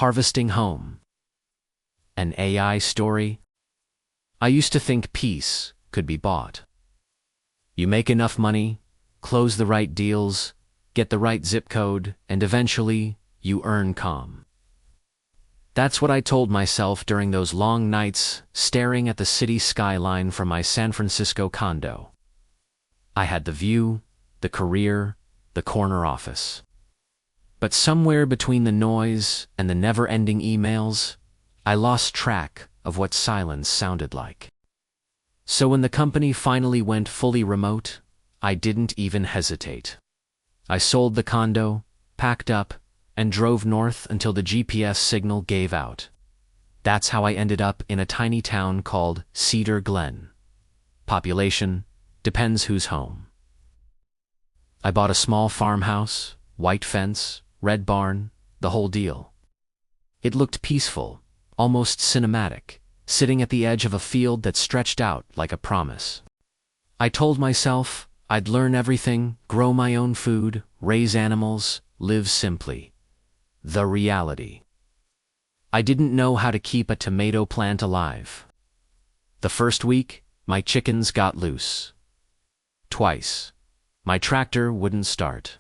Harvesting Home. An AI story? I used to think peace could be bought. You make enough money, close the right deals, get the right zip code, and eventually you earn calm. That's what I told myself during those long nights staring at the city skyline from my San Francisco condo. I had the view, the career, the corner office. But somewhere between the noise and the never-ending emails, I lost track of what silence sounded like. So when the company finally went fully remote, I didn't even hesitate. I sold the condo, packed up, and drove north until the GPS signal gave out. That's how I ended up in a tiny town called Cedar Glen. Population depends who's home. I bought a small farmhouse, white fence, red barn, the whole deal. It looked peaceful, almost cinematic, sitting at the edge of a field that stretched out like a promise. I told myself I'd learn everything, grow my own food, raise animals, live simply. The reality. I didn't know how to keep a tomato plant alive. The first week, my chickens got loose. Twice. My tractor wouldn't start.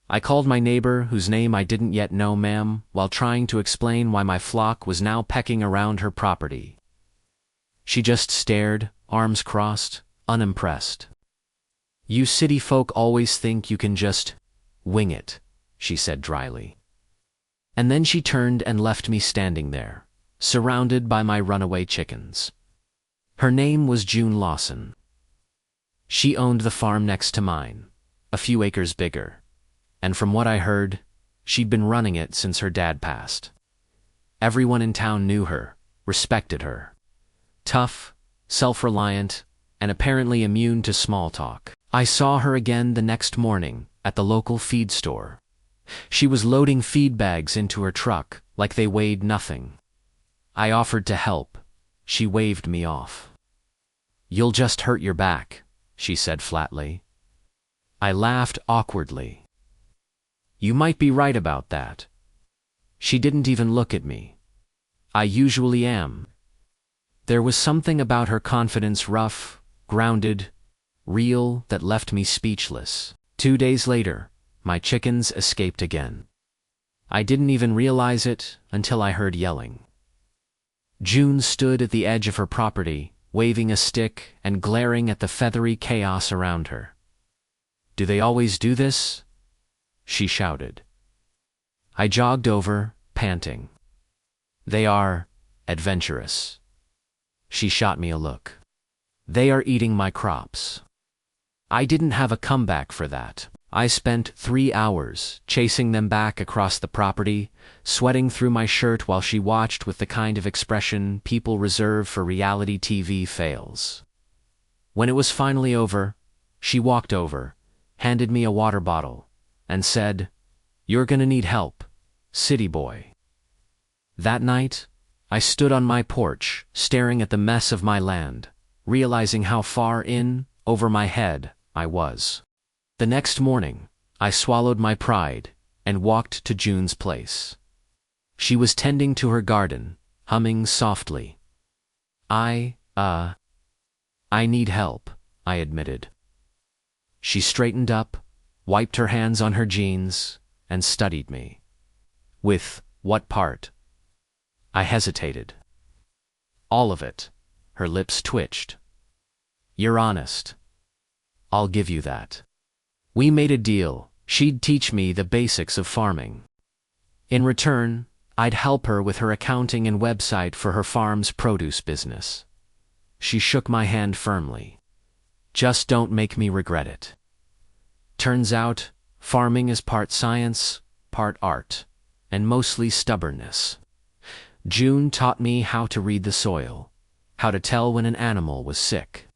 I called my neighbor, whose name I didn't yet know, ma'am, while trying to explain why my flock was now pecking around her property. She just stared, arms crossed, unimpressed. You city folk always think you can just wing it, she said dryly. And then she turned and left me standing there, surrounded by my runaway chickens. Her name was June Lawson. She owned the farm next to mine, a few acres bigger, and from what I heard, she'd been running it since her dad passed. Everyone in town knew her, respected her. Tough, self-reliant, and apparently immune to small talk. I saw her again the next morning at the local feed store. She was loading feed bags into her truck like they weighed nothing. I offered to help. She waved me off. "You'll just hurt your back," she said flatly. I laughed awkwardly. You might be right about that. She didn't even look at me. I usually am. There was something about her confidence, rough, grounded, real, that left me speechless. 2 days later, my chickens escaped again. I didn't even realize it until I heard yelling. June stood at the edge of her property, waving a stick and glaring at the feathery chaos around her. "Do they always do this?" she shouted. I jogged over, panting. "They are adventurous." She shot me a look. "They are eating my crops." I didn't have a comeback for that. I spent 3 hours chasing them back across the property, sweating through my shirt while she watched with the kind of expression people reserve for reality TV fails. When it was finally over, she walked over, handed me a water bottle, and said, "You're gonna need help, city boy." That night, I stood on my porch, staring at the mess of my land, realizing how far in, over my head, I was. The next morning, I swallowed my pride and walked to June's place. She was tending to her garden, humming softly. I need help," I admitted. She straightened up, wiped her hands on her jeans, and studied me. "With what part?" I hesitated. "All of it." Her lips twitched. "You're honest. I'll give you that." We made a deal. She'd teach me the basics of farming. In return, I'd help her with her accounting and website for her farm's produce business. She shook my hand firmly. "Just don't make me regret it." Turns out, farming is part science, part art, and mostly stubbornness. June taught me how to read the soil, how to tell when an animal was sick,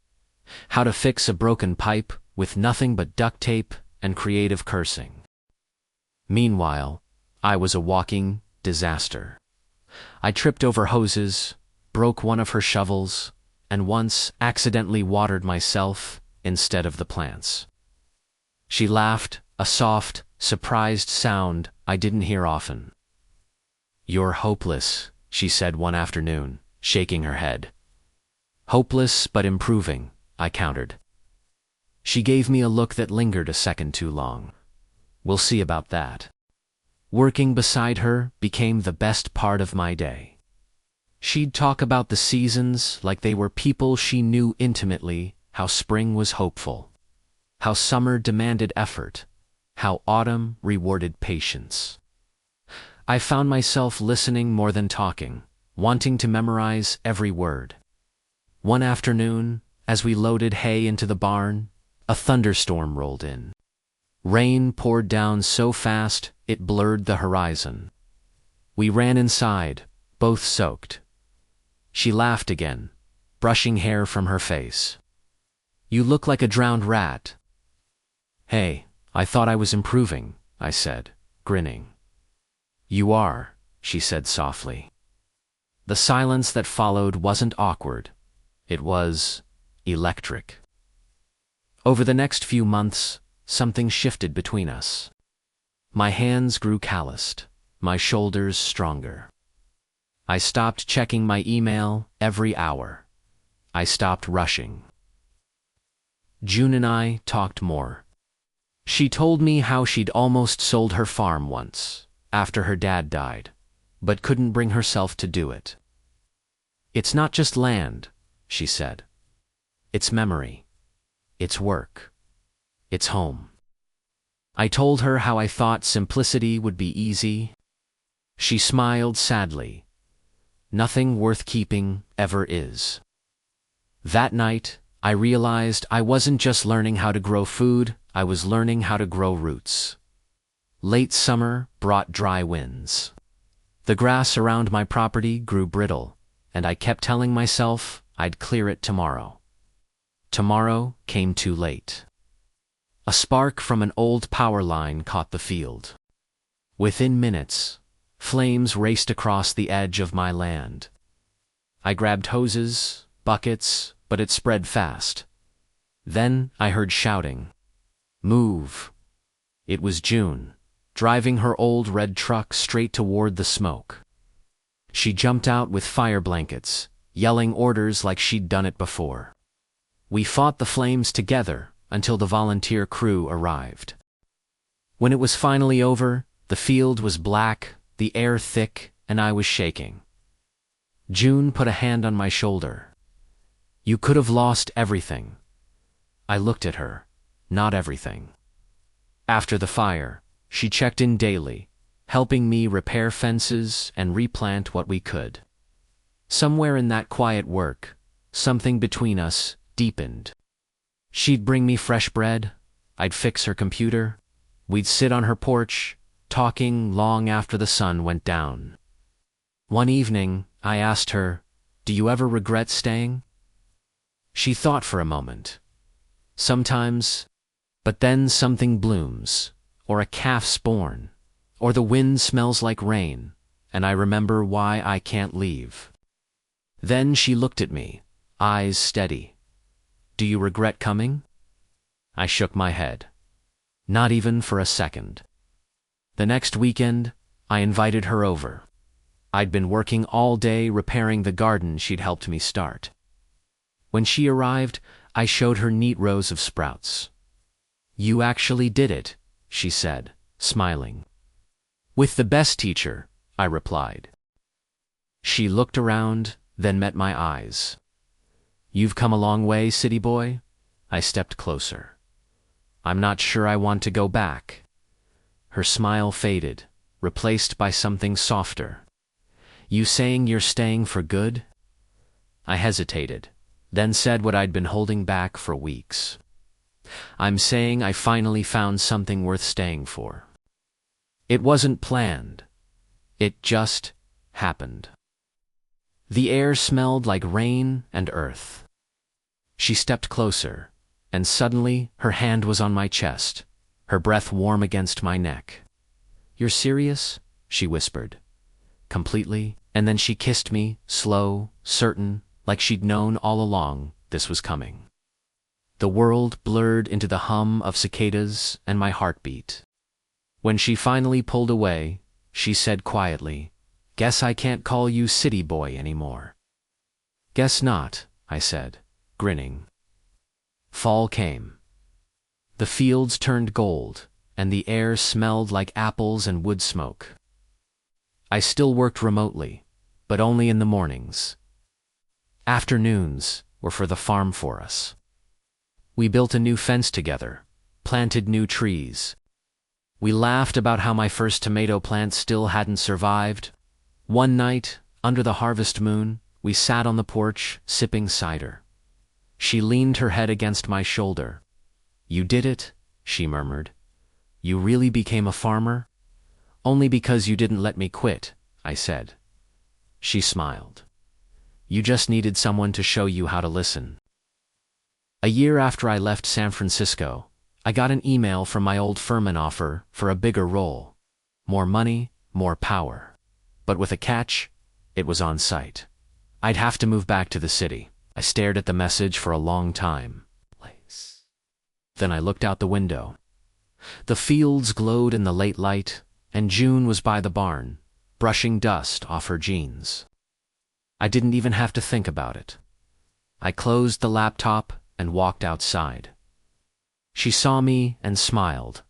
how to fix a broken pipe with nothing but duct tape and creative cursing. Meanwhile, I was a walking disaster. I tripped over hoses, broke one of her shovels, and once accidentally watered myself instead of the plants. She laughed, a soft, surprised sound I didn't hear often. "You're hopeless," she said one afternoon, shaking her head. "Hopeless but improving," I countered. She gave me a look that lingered a second too long. "We'll see about that." Working beside her became the best part of my day. She'd talk about the seasons like they were people she knew intimately, how spring was hopeful, how summer demanded effort, how autumn rewarded patience. I found myself listening more than talking, wanting to memorize every word. One afternoon, as we loaded hay into the barn, a thunderstorm rolled in. Rain poured down so fast it blurred the horizon. We ran inside, both soaked. She laughed again, brushing hair from her face. "You look like a drowned rat." "Hey, I thought I was improving," I said, grinning. "You are," she said softly. The silence that followed wasn't awkward. It was electric. Over the next few months, something shifted between us. My hands grew calloused, my shoulders stronger. I stopped checking my email every hour. I stopped rushing. June and I talked more. She told me how she'd almost sold her farm once, after her dad died, but couldn't bring herself to do it. "It's not just land," she said. "It's memory. It's work. It's home." I told her how I thought simplicity would be easy. She smiled sadly. "Nothing worth keeping ever is." That night, I realized I wasn't just learning how to grow food, I was learning how to grow roots. Late summer brought dry winds. The grass around my property grew brittle, and I kept telling myself I'd clear it tomorrow. Tomorrow came too late. A spark from an old power line caught the field. Within minutes, flames raced across the edge of my land. I grabbed hoses, buckets, but it spread fast. Then I heard shouting. "Move!" It was June, driving her old red truck straight toward the smoke. She jumped out with fire blankets, yelling orders like she'd done it before. We fought the flames together until the volunteer crew arrived. When it was finally over, the field was black, the air thick, and I was shaking. June put a hand on my shoulder. "You could have lost everything." I looked at her. Not everything. After the fire, she checked in daily, helping me repair fences and replant what we could. Somewhere in that quiet work, something between us deepened. She'd bring me fresh bread, I'd fix her computer, we'd sit on her porch, talking long after the sun went down. One evening, I asked her, "Do you ever regret staying?" She thought for a moment. "Sometimes, but then something blooms, or a calf's born, or the wind smells like rain, and I remember why I can't leave." Then she looked at me, eyes steady. "Do you regret coming?" I shook my head. Not even for a second. The next weekend, I invited her over. I'd been working all day repairing the garden she'd helped me start. When she arrived, I showed her neat rows of sprouts. "You actually did it," she said, smiling. "With the best teacher," I replied. She looked around, then met my eyes. "You've come a long way, city boy?" I stepped closer. "I'm not sure I want to go back." Her smile faded, replaced by something softer. "You saying you're staying for good?" I hesitated, then said what I'd been holding back for weeks. "I'm saying I finally found something worth staying for." It wasn't planned. It just happened. The air smelled like rain and earth. She stepped closer, and suddenly her hand was on my chest, her breath warm against my neck. "You're serious?" she whispered. Completely, and then she kissed me, slow, certain, like she'd known all along this was coming. The world blurred into the hum of cicadas and my heartbeat. When she finally pulled away, she said quietly, Guess I can't call you city boy anymore. Guess not, I said, grinning. Fall came. The fields turned gold, and the air smelled like apples and wood smoke. I still worked remotely, but only in the mornings. Afternoons were for the farm for us. We built a new fence together, planted new trees. We laughed about how my first tomato plant still hadn't survived. One night, under the harvest moon, we sat on the porch, sipping cider. She leaned her head against my shoulder. "You did it," she murmured. "You really became a farmer?" "Only because you didn't let me quit," I said. She smiled. "You just needed someone to show you how to listen." A year after I left San Francisco, I got an email from my old firm, an offer for a bigger role. More money, more power. But with a catch, it was on site. I'd have to move back to the city. I stared at the message for a long time. Then I looked out the window. The fields glowed in the late light, and June was by the barn, brushing dust off her jeans. I didn't even have to think about it. I closed the laptop and walked outside. She saw me and smiled.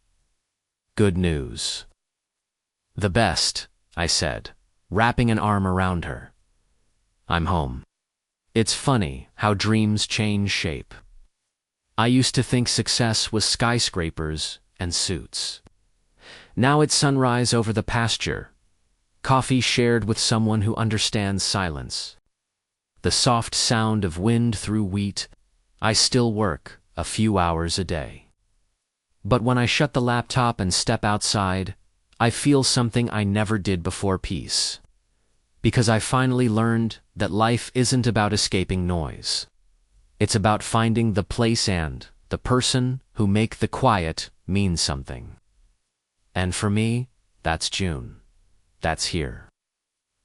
"Good news." "The best," I said, wrapping an arm around her. "I'm home." It's funny how dreams change shape. I used to think success was skyscrapers and suits. Now it's sunrise over the pasture, coffee shared with someone who understands silence, the soft sound of wind through wheat. I still work a few hours a day. But when I shut the laptop and step outside, I feel something I never did before: peace. Because I finally learned that life isn't about escaping noise. It's about finding the place and the person who make the quiet mean something. And for me, that's June. That's here.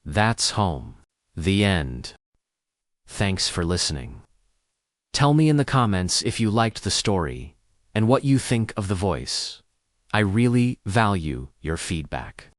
That's home. The end. Thanks for listening. Tell me in the comments if you liked the story and what you think of the voice. I really value your feedback.